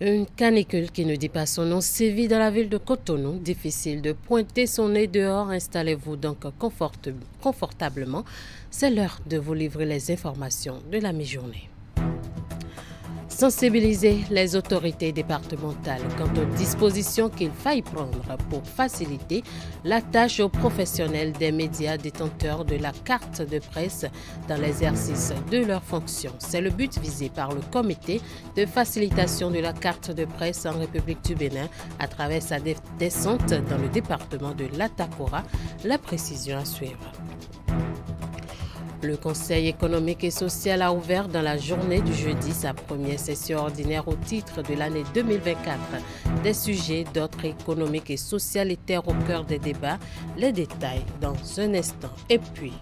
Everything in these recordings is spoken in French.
Une canicule qui ne dit pas son nom sévit dans la ville de Cotonou. Difficile de pointer son nez dehors. Installez-vous donc confortablement. C'est l'heure de vous livrer les informations de la mi-journée. Sensibiliser les autorités départementales quant aux dispositions qu'il faille prendre pour faciliter la tâche aux professionnels des médias détenteurs de la carte de presse dans l'exercice de leurs fonctions. C'est le but visé par le comité de facilitation de la carte de presse en République du Bénin à travers sa descente dans le département de l'Atakora. La précision à suivre. Le Conseil économique et social a ouvert dans la journée du jeudi sa première session ordinaire au titre de l'année 2024. Des sujets d'ordre économique et social étaient au cœur des débats. Les détails dans un instant. Et puis,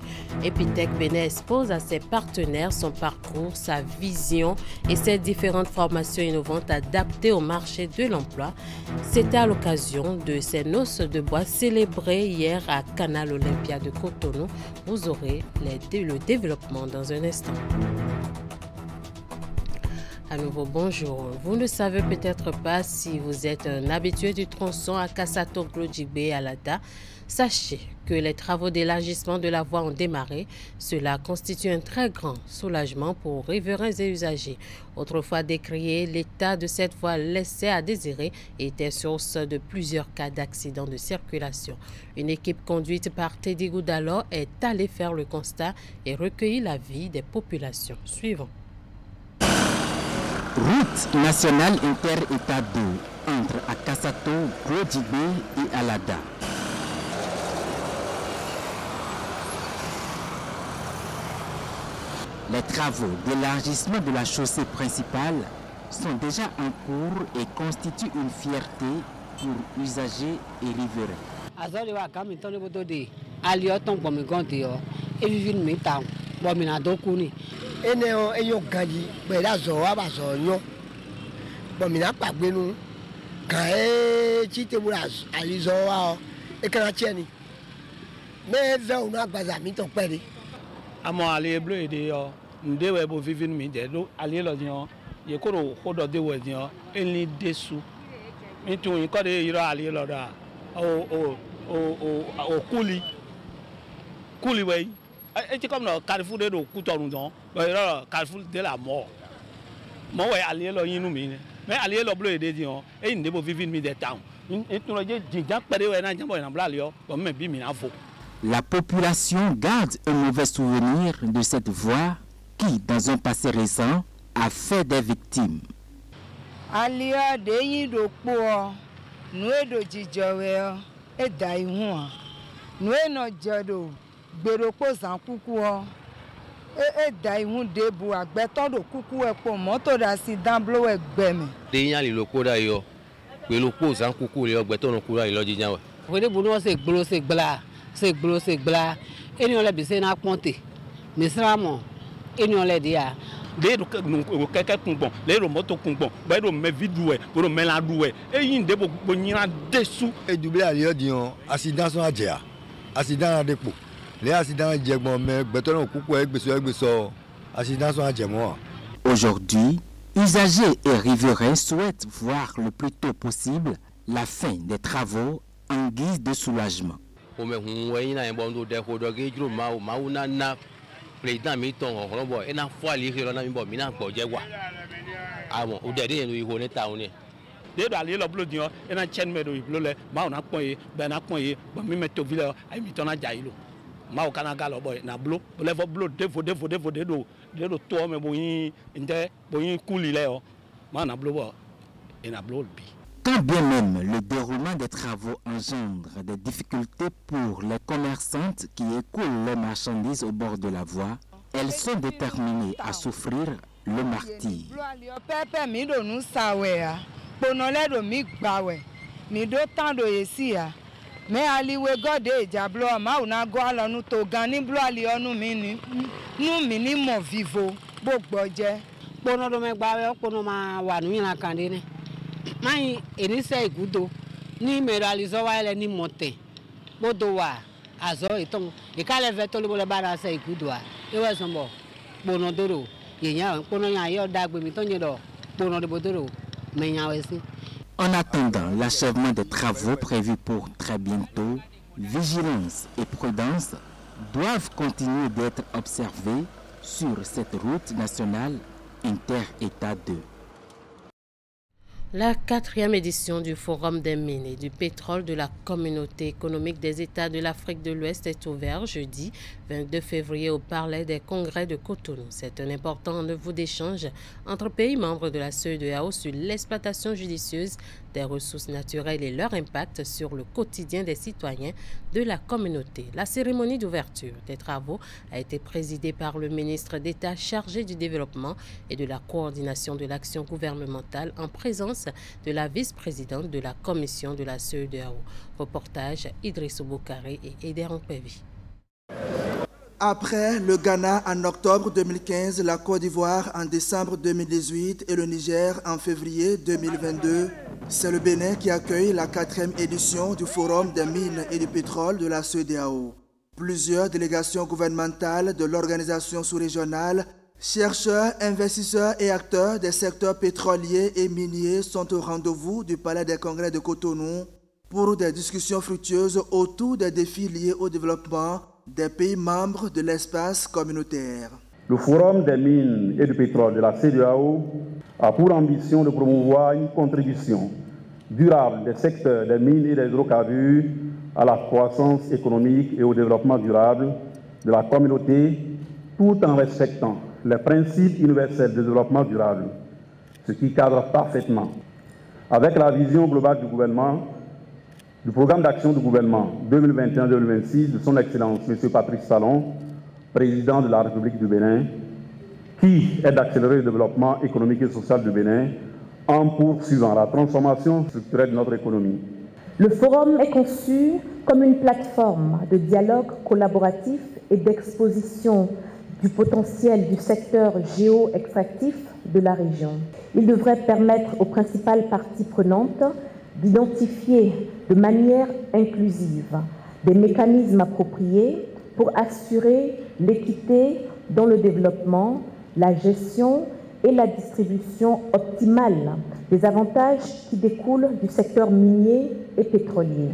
Epitech Bénin expose à ses partenaires son parcours, sa vision et ses différentes formations innovantes adaptées au marché de l'emploi. C'était à l'occasion de ces noces de bois célébrées hier à Canal Olympia de Cotonou. Vous aurez le développement dans un instant. À nouveau, bonjour. Vous ne savez peut-être pas si vous êtes un habitué du tronçon à Kassato Glodjigbe à Lada. Sachez que les travaux d'élargissement de la voie ont démarré. Cela constitue un très grand soulagement pour riverains et usagers. Autrefois décrié, l'état de cette voie laissait à désirer et était source de plusieurs cas d'accidents de circulation. Une équipe conduite par Teddy Goudalo est allée faire le constat et recueillir l'avis des populations. Suivons. Route nationale inter-État 2 entre Akassato, Glodjigbe et Alada. Les travaux d'élargissement de la chaussée principale sont déjà en cours et constituent une fierté pour usagers et riverains. Ndewe bo vivin mi de do ali lo dion ye ko ro hodo de we dion eni desu mi tun yin ko de iro ali lo da o kuli we e ti comme no Carrefour de do Cotonou don bo iro Carrefour de la mort mo we ali lo yin nu mi mais ali lo blo de dion e nde bo vivin mi de town e tun lo je jinjan pere we na jambo na bla lio bo me bi mi na fo. La population garde un mauvais souvenir de cette voie qui, dans un passé récent, a fait des victimes. Alia de yido po noe do jijowe e dai hu noe no jodo gbero po san kuku e dai hu de bu agbeto do kuku e po moto da si dan blo e gbeme de yan li loko da yo pelu po san kuku le ogbeto no kura ilo jijan we we de bu no se gblo se gbla eni ole bi se na ponte misra mo eni ole dia le do keke kungbon le ro moto kungbon ba ro me vidu e ro me la du e eyin de bo nyira desu e double ali odion accident son ajea accident depo les accidents jegbon me gbeto no kuku egbeso accident son ajemo. Aujourd'hui, usagers et riverains souhaitent voir le plus tôt possible la fin des travaux en guise de soulagement. Président mi ton robo ena fo ali ro na mi bo mi na gbo je wa awon o de de nu iho ni ta oni de do ali lo blo dion ena chen me do iblo le ma ona pon ye be na pon ye bo mi meto vile ai mi ton na ja ilo ma o kana ga lo boy na blo le fo blo de do to me bo yin nde bo yin kuli le o ma na blo bo ena blo bi. Quand bien même le déroulement des travaux engendre des difficultés pour les commerçantes qui écoulent leurs marchandises au bord de la voie, elles sont déterminées à souffrir le martyre. Mai enise igudo ni meralizo wa ele ni monte bodo wa azo iton e kale veto le bara se igudo a e we sonbo bonodoro yeyan pono yan yo dagbe mi ton yedo bonodoro En attendant l'achèvement des travaux prévus pour très bientôt, vigilance et prudence doivent continuer d'être observées sur cette route nationale inter-État 2. La 4e édition du Forum des mines et du pétrole de la Communauté économique des États de l'Afrique de l'Ouest est ouverte jeudi 22 février au Palais des Congrès de Cotonou. C'est un important rendez-vous d'échange entre pays membres de la CEDEAO sur l'exploitation judicieuse des ressources naturelles et leur impact sur le quotidien des citoyens de la communauté. La cérémonie d'ouverture des travaux a été présidée par le ministre d'État chargé du développement et de la coordination de l'action gouvernementale en présence de la vice-présidente de la commission de la CEDEAO. Reportage Idrissou Boukari et Eder Mpévi. Après le Ghana en octobre 2015, la Côte d'Ivoire en décembre 2018 et le Niger en février 2022, c'est le Bénin qui accueille la 4e édition du Forum des mines et du pétrole de la CEDEAO. Plusieurs délégations gouvernementales de l'organisation sous-régionale, chercheurs, investisseurs et acteurs des secteurs pétroliers et miniers sont au rendez-vous du Palais des Congrès de Cotonou pour des discussions fructueuses autour des défis liés au développement des pays membres de l'espace communautaire. Le Forum des mines et du pétrole de la CEDEAO a pour ambition de promouvoir une contribution durable des secteurs des mines et des hydrocarbures à la croissance économique et au développement durable de la communauté, tout en respectant les principes universels de développement durable, ce qui cadre parfaitement avec la vision globale du gouvernement, du programme d'action du gouvernement 2021-2026 de son Excellence M. Patrice Talon, président de la République du Bénin, qui est d'accélérer le développement économique et social du Bénin en poursuivant la transformation structurelle de notre économie. Le forum est conçu comme une plateforme de dialogue collaboratif et d'exposition du potentiel du secteur géo-extractif de la région. Il devrait permettre aux principales parties prenantes d'identifier de manière inclusive des mécanismes appropriés pour assurer l'équité dans le développement, la gestion et la distribution optimale des avantages qui découlent du secteur minier et pétrolier.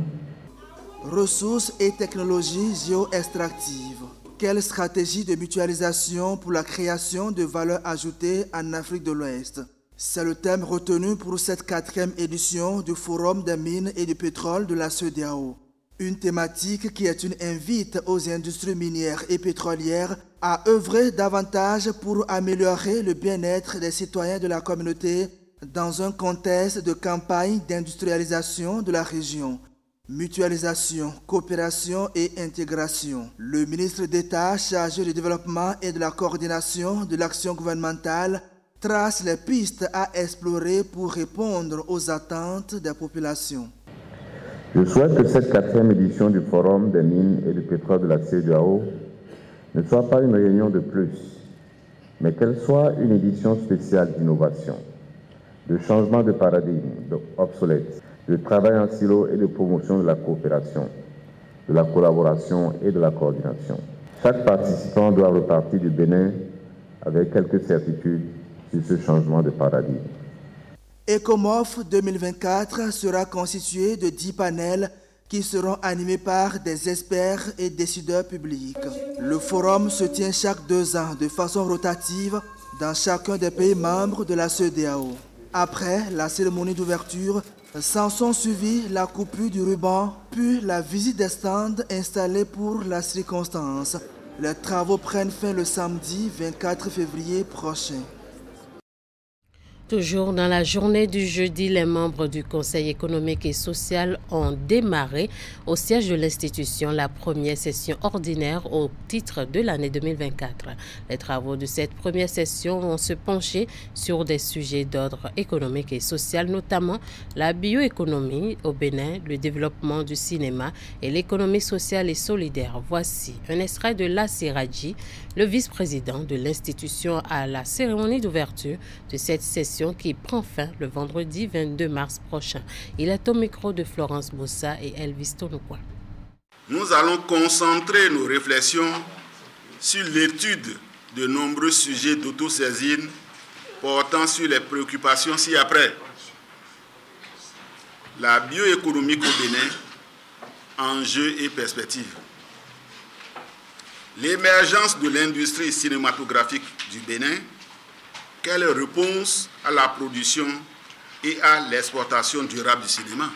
Ressources et technologies géo-extractives. Quelle stratégie de mutualisation pour la création de valeur ajoutée en Afrique de l'Ouest? C'est le thème retenu pour cette 4e édition du Forum des mines et du pétrole de la CEDEAO. Une thématique qui est une invite aux industries minières et pétrolières à œuvrer davantage pour améliorer le bien-être des citoyens de la communauté dans un contexte de campagne d'industrialisation de la région. Mutualisation, coopération et intégration. Le ministre d'État chargé du développement et de la coordination de l'action gouvernementale trace les pistes à explorer pour répondre aux attentes des populations. Je souhaite que cette 4e édition du Forum des mines et du pétrole de la CEDEAO ne soit pas une réunion de plus, mais qu'elle soit une édition spéciale d'innovation, de changement de paradigme, d'obsolète, de travail en silo et de promotion de la coopération, de la collaboration et de la coordination. Chaque participant doit repartir du Bénin avec quelques certitudes sur ce changement de paradigme. ECOMOF 2024 sera constitué de 10 panels qui seront animés par des experts et décideurs publics. Le forum se tient chaque 2 ans de façon rotative dans chacun des pays membres de la CEDEAO. Après la cérémonie d'ouverture, s'en sont suivis la coupure du ruban, puis la visite des stands installés pour la circonstance. Les travaux prennent fin le samedi 24 février prochain. Toujours dans la journée du jeudi, les membres du Conseil économique et social ont démarré au siège de l'institution la première session ordinaire au titre de l'année 2024. Les travaux de cette première session vont se pencher sur des sujets d'ordre économique et social, notamment la bioéconomie au Bénin, le développement du cinéma et l'économie sociale et solidaire. Voici un extrait de Lassi Radji, le vice-président de l'institution, à la cérémonie d'ouverture de cette session qui prend fin le vendredi 22 mars prochain. Il est au micro de Florence Bossa et Elvis Tonokwa. Nous allons concentrer nos réflexions sur l'étude de nombreux sujets d'autosaisine portant sur les préoccupations ci-après. la bioéconomie au Bénin, enjeux et perspectives. L'émergence de l'industrie cinématographique du Bénin, quelle réponse à la production et à l'exportation durable du cinéma.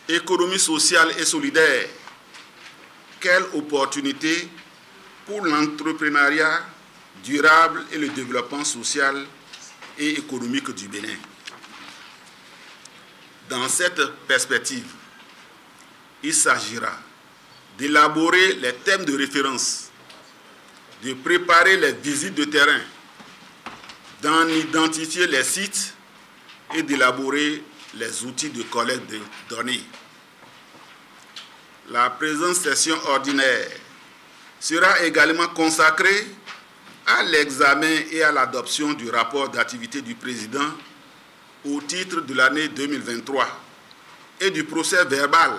Économie sociale et solidaire, quelle opportunité pour l'entrepreneuriat durable et le développement social et économique du Bénin. Dans cette perspective, il s'agira d'élaborer les thèmes de référence, de préparer les visites de terrain, d'en identifier les sites et d'élaborer les outils de collecte de données. La présente session ordinaire sera également consacrée à l'examen et à l'adoption du rapport d'activité du président au titre de l'année 2023 et du procès verbal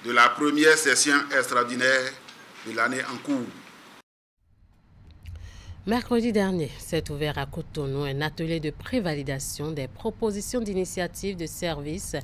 de la première session extraordinaire de l'année en cours. Mercredi dernier, s'est ouvert à Cotonou un atelier de prévalidation des propositions d'initiative de services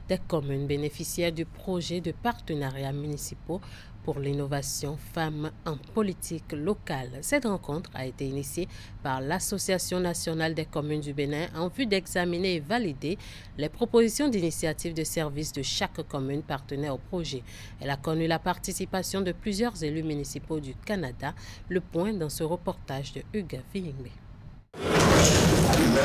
des communes bénéficiaires du projet de partenariat municipaux pour l'innovation femmes en politique locale. Cette rencontre a été initiée par l'Association nationale des communes du Bénin en vue d'examiner et valider les propositions d'initiative de services de chaque commune partenaire au projet. Elle a connu la participation de plusieurs élus municipaux du Canada. Le point dans ce reportage de Hugues Villingbe.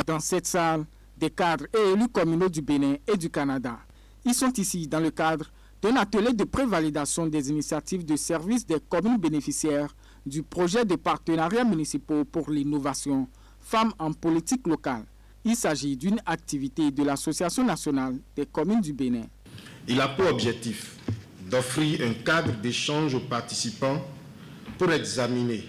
Dans cette salle, des cadres et élus communaux du Bénin et du Canada. Ils sont ici dans le cadre d'un atelier de prévalidation des initiatives de services des communes bénéficiaires du projet de partenariat municipaux pour l'innovation femmes en politique locale. Il s'agit d'une activité de l'Association nationale des communes du Bénin. Il a pour objectif d'offrir un cadre d'échange aux participants pour examiner,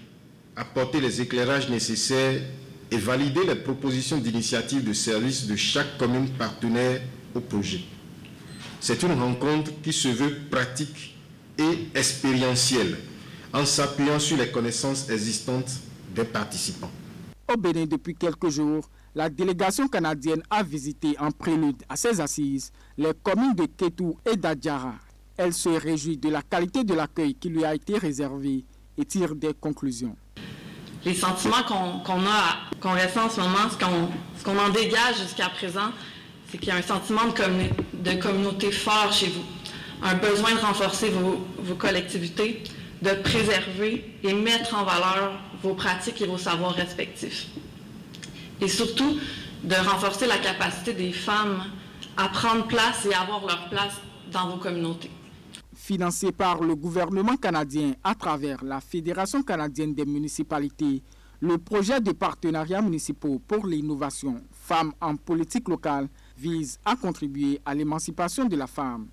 apporter les éclairages nécessaires et valider les propositions d'initiative de services de chaque commune partenaire au projet. C'est une rencontre qui se veut pratique et expérientielle, en s'appuyant sur les connaissances existantes des participants. Au Bénin, depuis quelques jours, la délégation canadienne a visité en prélude à ces assises les communes de Kétou et d'Adjara. Elle se réjouit de la qualité de l'accueil qui lui a été réservé et tire des conclusions. Les sentiments qu'on ressent en ce moment, ce qu'on en dégage jusqu'à présent, c'est qu'il y a un sentiment de communauté fort chez vous, un besoin de renforcer vos collectivités, de préserver et mettre en valeur vos pratiques et vos savoirs respectifs. Et surtout, de renforcer la capacité des femmes à prendre place et à avoir leur place dans vos communautés. Financé par le gouvernement canadien à travers la Fédération canadienne des municipalités, le projet de partenariat municipaux pour l'innovation femmes en politique locale vise à contribuer à l'émancipation de la femme.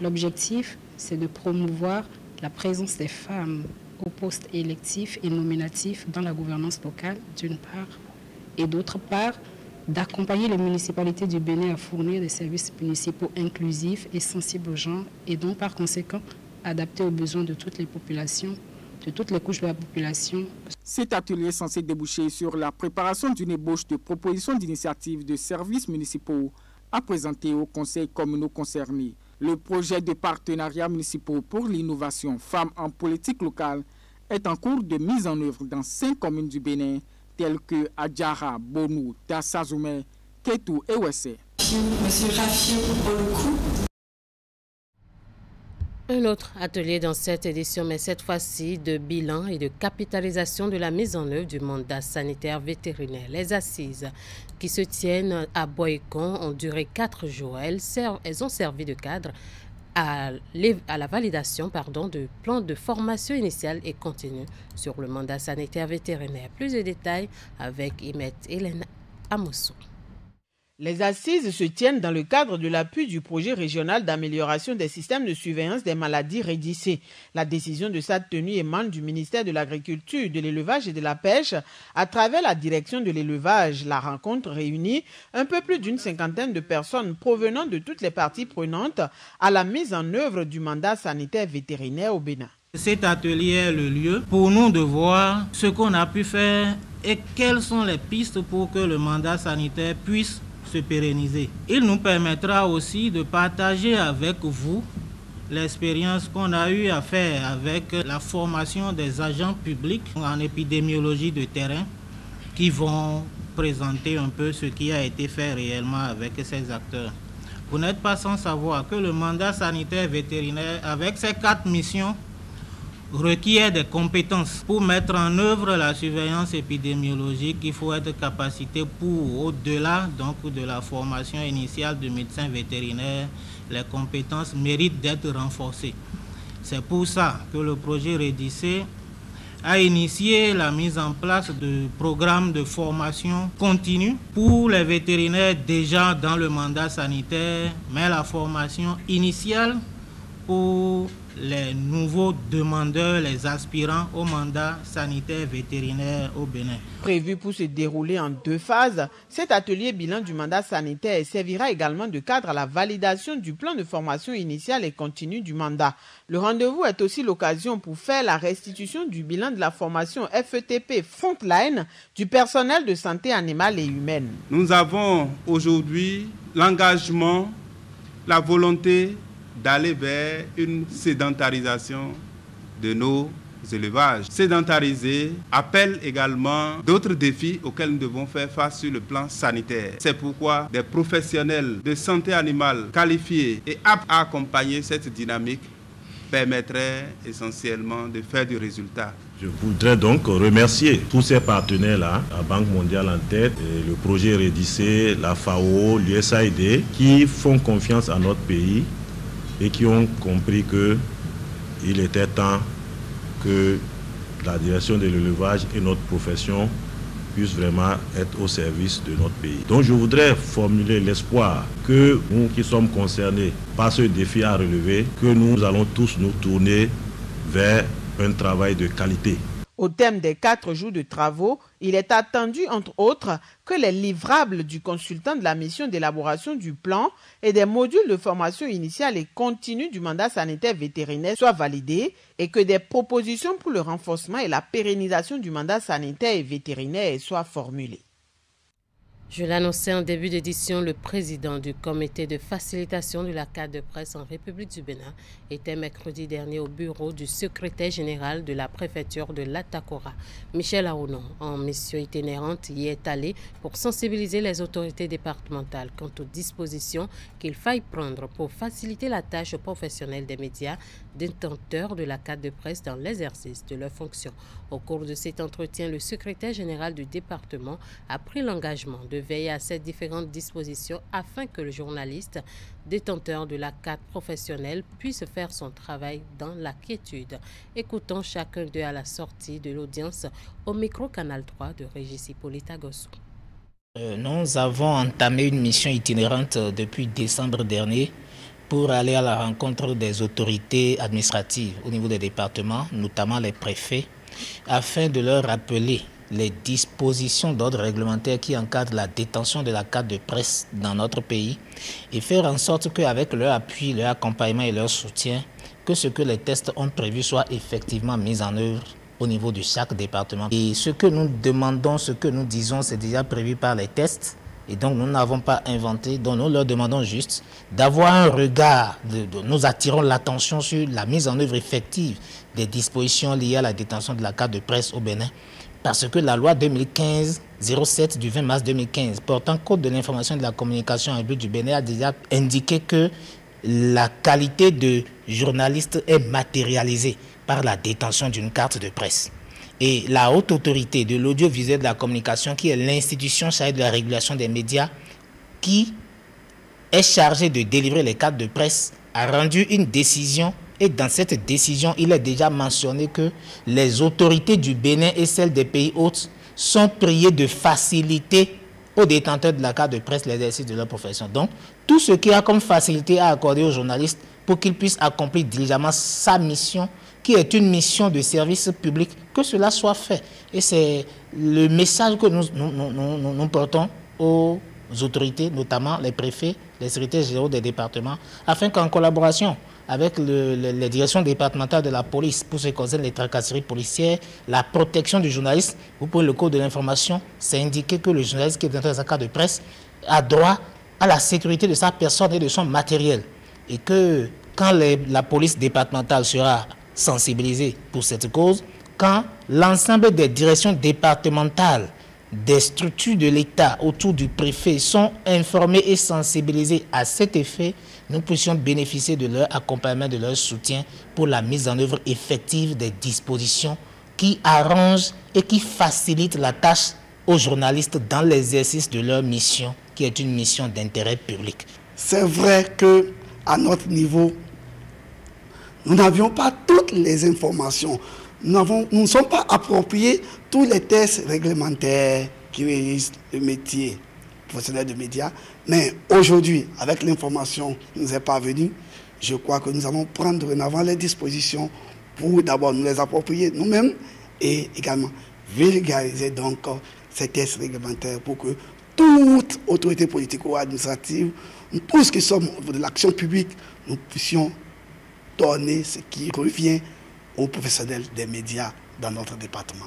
L'objectif, c'est de promouvoir la présence des femmes aux postes électifs et nominatifs dans la gouvernance locale, d'une part, et d'autre part, d'accompagner les municipalités du Bénin à fournir des services municipaux inclusifs et sensibles aux genres et donc par conséquent adaptés aux besoins de toutes les populations, de toutes les couches de la population. Cet atelier est censé déboucher sur la préparation d'une ébauche de propositions d'initiatives de services municipaux à présenter aux conseils communaux concernés. Le projet de partenariat municipaux pour l'innovation femmes en politique locale est en cours de mise en œuvre dans 5 communes du Bénin, telles que Adjara, Bonou, Dassazoumé, Kétou et Ouessé. Monsieur Rafiou Olukou. Un autre atelier dans cette édition, mais cette fois-ci de bilan et de capitalisation de la mise en œuvre du mandat sanitaire vétérinaire. Les assises qui se tiennent à Boycon ont duré 4 jours. Elles ont servi de cadre à la validation de plans de formation initiale et continue sur le mandat sanitaire vétérinaire. Plus de détails avec Imet Hélène Amosso. Les assises se tiennent dans le cadre de l'appui du projet régional d'amélioration des systèmes de surveillance des maladies REDIC. La décision de sa tenue émane du ministère de l'Agriculture, de l'Élevage et de la Pêche à travers la direction de l'élevage. La rencontre réunit un peu plus d'une 50aine de personnes provenant de toutes les parties prenantes à la mise en œuvre du mandat sanitaire vétérinaire au Bénin. Cet atelier est le lieu pour nous de voir ce qu'on a pu faire et quelles sont les pistes pour que le mandat sanitaire puisse se pérenniser. Il nous permettra aussi de partager avec vous l'expérience qu'on a eu à faire avec la formation des agents publics en épidémiologie de terrain qui vont présenter un peu ce qui a été fait réellement avec ces acteurs. Vous n'êtes pas sans savoir que le mandat sanitaire vétérinaire, avec ses 4 missions, requiert des compétences. Pour mettre en œuvre la surveillance épidémiologique, il faut être capacité pour, au-delà donc de la formation initiale de médecins vétérinaires, les compétences méritent d'être renforcées. C'est pour ça que le projet REDICE a initié la mise en place de programmes de formation continue pour les vétérinaires déjà dans le mandat sanitaire, mais la formation initiale pour les nouveaux demandeurs, les aspirants au mandat sanitaire vétérinaire au Bénin. Prévu pour se dérouler en 2 phases, cet atelier bilan du mandat sanitaire servira également de cadre à la validation du plan de formation initiale et continue du mandat. Le rendez-vous est aussi l'occasion pour faire la restitution du bilan de la formation FETP Frontline du personnel de santé animale et humaine. Nous avons aujourd'hui l'engagement, la volonté d'aller vers une sédentarisation de nos élevages. Sédentariser appelle également d'autres défis auxquels nous devons faire face sur le plan sanitaire. C'est pourquoi des professionnels de santé animale qualifiés et aptes à accompagner cette dynamique permettraient essentiellement de faire du résultat. Je voudrais donc remercier tous ces partenaires-là, la Banque mondiale en tête, le projet REDICE, la FAO, l'USAID, qui font confiance à notre pays et qui ont compris qu'il était temps que la direction de l'élevage et notre profession puissent vraiment être au service de notre pays. Donc je voudrais formuler l'espoir que nous qui sommes concernés par ce défi à relever, que nous allons tous nous tourner vers un travail de qualité. Au thème des 4 jours de travaux, il est attendu, entre autres, que les livrables du consultant de la mission d'élaboration du plan et des modules de formation initiale et continue du mandat sanitaire vétérinaire soient validés et que des propositions pour le renforcement et la pérennisation du mandat sanitaire et vétérinaire soient formulées. Je l'annonçais en début d'édition, le président du comité de facilitation de la carte de presse en République du Bénin était mercredi dernier au bureau du secrétaire général de la préfecture de l'Atakora. Michel Aounon, en mission itinérante, y est allé pour sensibiliser les autorités départementales quant aux dispositions qu'il faille prendre pour faciliter la tâche aux professionnels des médias détenteurs de la carte de presse dans l'exercice de leurs fonctions. Au cours de cet entretien, le secrétaire général du département a pris l'engagement de veiller à ces différentes dispositions afin que le journaliste détenteur de la carte professionnelle puisse faire son travail dans la quiétude. Écoutons chacun d'eux à la sortie de l'audience au micro Canal 3 de Régis Hippolyte Agosso. Nous avons entamé une mission itinérante depuis décembre dernier pour aller à la rencontre des autorités administratives au niveau des départements, notamment les préfets, afin de leur rappeler les dispositions d'ordre réglementaire qui encadrent la détention de la carte de presse dans notre pays et faire en sorte qu'avec leur appui, leur accompagnement et leur soutien, que ce que les tests ont prévu soit effectivement mis en œuvre au niveau de chaque département. Et ce que nous demandons, ce que nous disons, c'est déjà prévu par les tests. Et donc nous n'avons pas inventé, donc nous leur demandons juste d'avoir un regard, nous attirons l'attention sur la mise en œuvre effective des dispositions liées à la détention de la carte de presse au Bénin. Parce que la loi 2015-07 du 20 mars 2015 portant code de l'information et de la communication en République du Bénin a déjà indiqué que la qualité de journaliste est matérialisée par la détention d'une carte de presse. Et la haute autorité de l'audiovisuel de la communication, qui est l'institution chargée de la régulation des médias, qui est chargée de délivrer les cartes de presse, a rendu une décision. Et dans cette décision, il est déjà mentionné que les autorités du Bénin et celles des pays hôtes sont priées de faciliter aux détenteurs de la carte de presse l'exercice de leur profession. Donc, tout ce qui a comme facilité à accorder aux journalistes pour qu'ils puissent accomplir diligemment sa mission, qui est une mission de service public, que cela soit fait. Et c'est le message que nous portons aux autorités, notamment les préfets, les secrétaires généraux des départements, afin qu'en collaboration avec les directions départementales de la police, pour ce qui concerne les tracasseries policières, la protection du journaliste, vous prenez le code de l'information, c'est indiqué que le journaliste qui est dans sa carte de presse a droit à la sécurité de sa personne et de son matériel. Et que quand la police départementale sera sensibilisée pour cette cause, quand l'ensemble des directions départementales des structures de l'État autour du préfet sont informées et sensibilisées à cet effet, nous puissions bénéficier de leur accompagnement, de leur soutien pour la mise en œuvre effective des dispositions qui arrangent et qui facilitent la tâche aux journalistes dans l'exercice de leur mission, qui est une mission d'intérêt public. C'est vrai qu'à notre niveau, nous n'avions pas toutes les informations. Nous ne sommes pas appropriés tous les tests réglementaires qui régissent le métier professionnel de médias. Mais aujourd'hui, avec l'information qui nous est parvenue, je crois que nous allons prendre en avant les dispositions pour d'abord nous les approprier nous-mêmes et également vulgariser donc ces tests réglementaires pour que toute autorité politique ou administrative, tous qui sommes de l'action publique, nous puissions donner ce qui revient aux professionnels des médias dans notre département.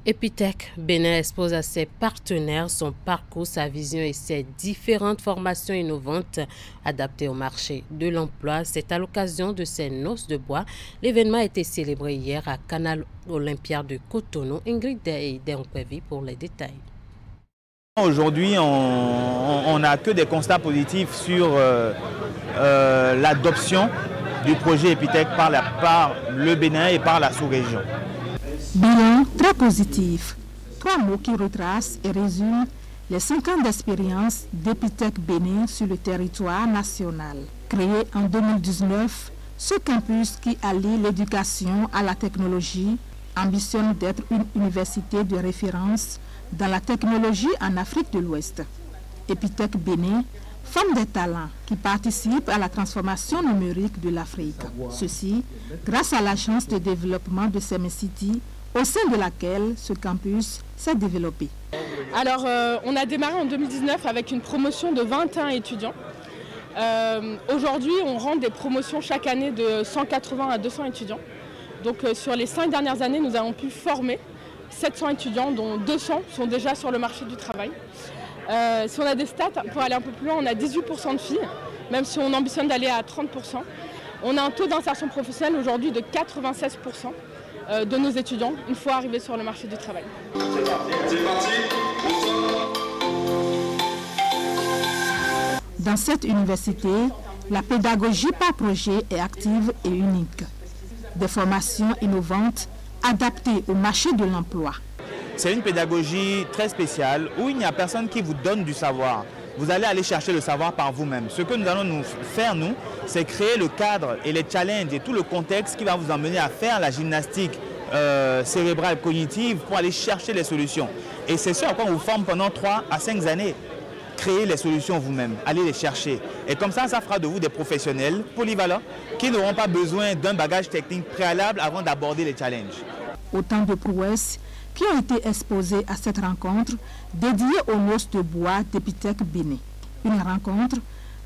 Epitech Bénin expose à ses partenaires son parcours, sa vision et ses différentes formations innovantes adaptées au marché de l'emploi. C'est à l'occasion de ces noces de bois. L'événement a été célébré hier à Canal Olympia de Cotonou. Ingrid Deonpevi pour les détails. Aujourd'hui, on n'a que des constats positifs sur l'adoption du projet Epitech par le Bénin et par la sous-région. Bilan très positif. 3 mots qui retracent et résument les 5 ans d'expérience d'Epitech Bénin sur le territoire national. Créé en 2019, ce campus qui allie l'éducation à la technologie ambitionne d'être une université de référence dans la technologie en Afrique de l'Ouest. Epitech Bénin forme des talents qui participent à la transformation numérique de l'Afrique. Ceci grâce à l'agence de développement de Semcity, au sein de laquelle ce campus s'est développé. Alors, on a démarré en 2019 avec une promotion de 21 étudiants. Aujourd'hui, on rend des promotions chaque année de 180 à 200 étudiants. Donc, sur les 5 dernières années, nous avons pu former 700 étudiants, dont 200 sont déjà sur le marché du travail. Si on a des stats, pour aller un peu plus loin, on a 18% de filles, même si on ambitionne d'aller à 30%. On a un taux d'insertion professionnelle aujourd'hui de 96% de nos étudiants, une fois arrivés sur le marché du travail. Dans cette université, la pédagogie par projet est active et unique. Des formations innovantes adaptées au marché de l'emploi. C'est une pédagogie très spéciale où il n'y a personne qui vous donne du savoir. Vous allez aller chercher le savoir par vous-même. Ce que nous allons nous faire, c'est créer le cadre et les challenges et tout le contexte qui va vous emmener à faire la gymnastique cérébrale cognitive pour aller chercher les solutions. Et c'est ce à quoi on vous forme pendant 3 à 5 années. Créer les solutions vous-même, aller les chercher. Et comme ça fera de vous des professionnels polyvalents qui n'auront pas besoin d'un bagage technique préalable avant d'aborder les challenges. Autant de prouesses qui ont été exposés à cette rencontre dédiée aux noces de bois d'Epitech Bénin. Une rencontre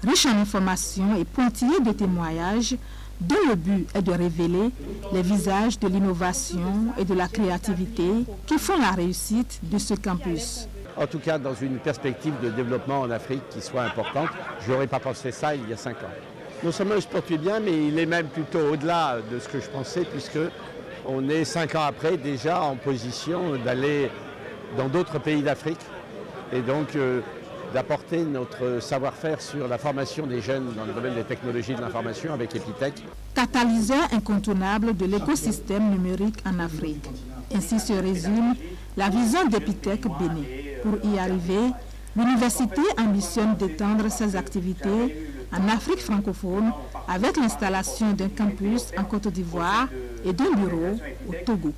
riche en informations et pointillée de témoignages dont le but est de révéler les visages de l'innovation et de la créativité qui font la réussite de ce campus. En tout cas, dans une perspective de développement en Afrique qui soit importante, je n'aurais pas pensé ça il y a 5 ans. Non seulement il se porte bien, mais il est même plutôt au-delà de ce que je pensais, puisque on est 5 ans après déjà en position d'aller dans d'autres pays d'Afrique et donc d'apporter notre savoir-faire sur la formation des jeunes dans le domaine des technologies de l'information avec Epitech. Catalyseur incontournable de l'écosystème numérique en Afrique. Ainsi se résume la vision d'Epitech Bénin. Pour y arriver, l'université ambitionne d'étendre ses activités en Afrique francophone avec l'installation d'un campus en Côte d'Ivoire et d'un bureau au Togo.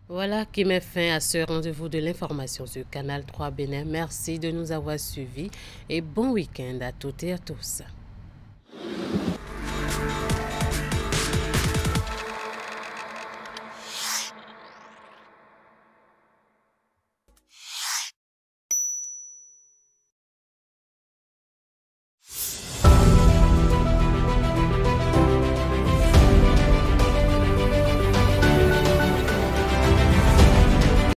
Voilà qui met fin à ce rendez-vous de l'information sur Canal 3 Bénin. Merci de nous avoir suivis et bon week-end à toutes et à tous.